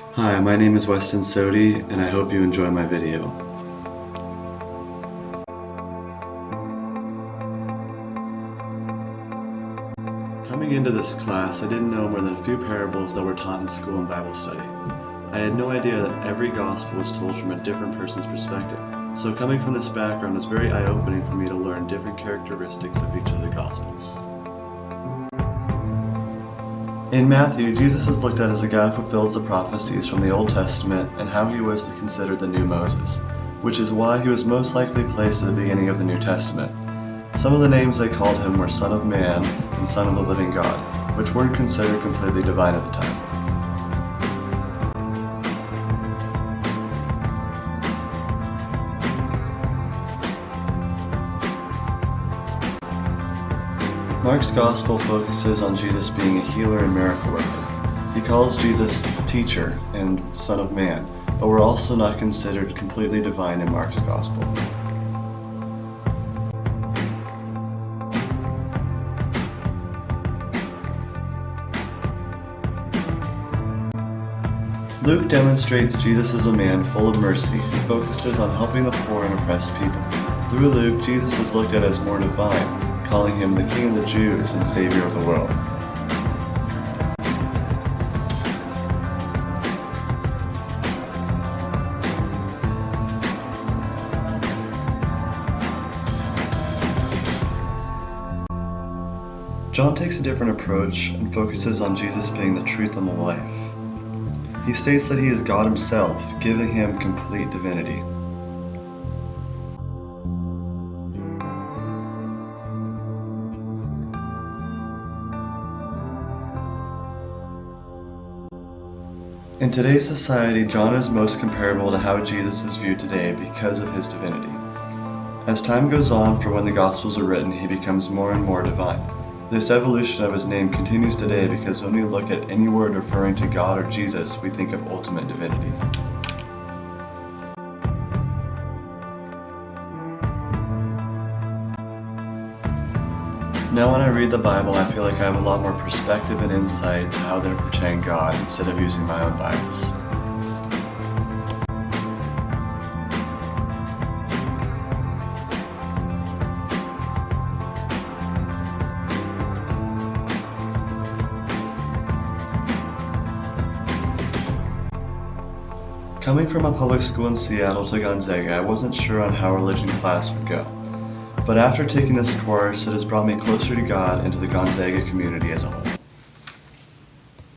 Hi, my name is Weston Sodi, and I hope you enjoy my video. Coming into this class, I didn't know more than a few parables that were taught in school and Bible study. I had no idea that every gospel was told from a different person's perspective. So coming from this background was very eye-opening for me to learn different characteristics of each of the gospels. In Matthew, Jesus is looked at as a guy who fulfills the prophecies from the Old Testament and how he was considered the new Moses, which is why he was most likely placed at the beginning of the New Testament. Some of the names they called him were Son of Man and Son of the Living God, which weren't considered completely divine at the time. Mark's Gospel focuses on Jesus being a healer and miracle worker. He calls Jesus Teacher and Son of Man, but we're also not considered completely divine in Mark's Gospel. Luke demonstrates Jesus as a man full of mercy who focuses on helping the poor and oppressed people. Through Luke, Jesus is looked at as more divine, calling him the King of the Jews and Savior of the world. John takes a different approach and focuses on Jesus being the truth and the life. He states that he is God himself, giving him complete divinity. In today's society, John is most comparable to how Jesus is viewed today because of his divinity. As time goes on from when the Gospels are written, he becomes more and more divine. This evolution of his name continues today because when we look at any word referring to God or Jesus, we think of ultimate divinity. Now when I read the Bible, I feel like I have a lot more perspective and insight to how they're portraying God instead of using my own bias. Coming from a public school in Seattle to Gonzaga, I wasn't sure on how religion class would go. But after taking this course, it has brought me closer to God and to the Gonzaga community as a whole.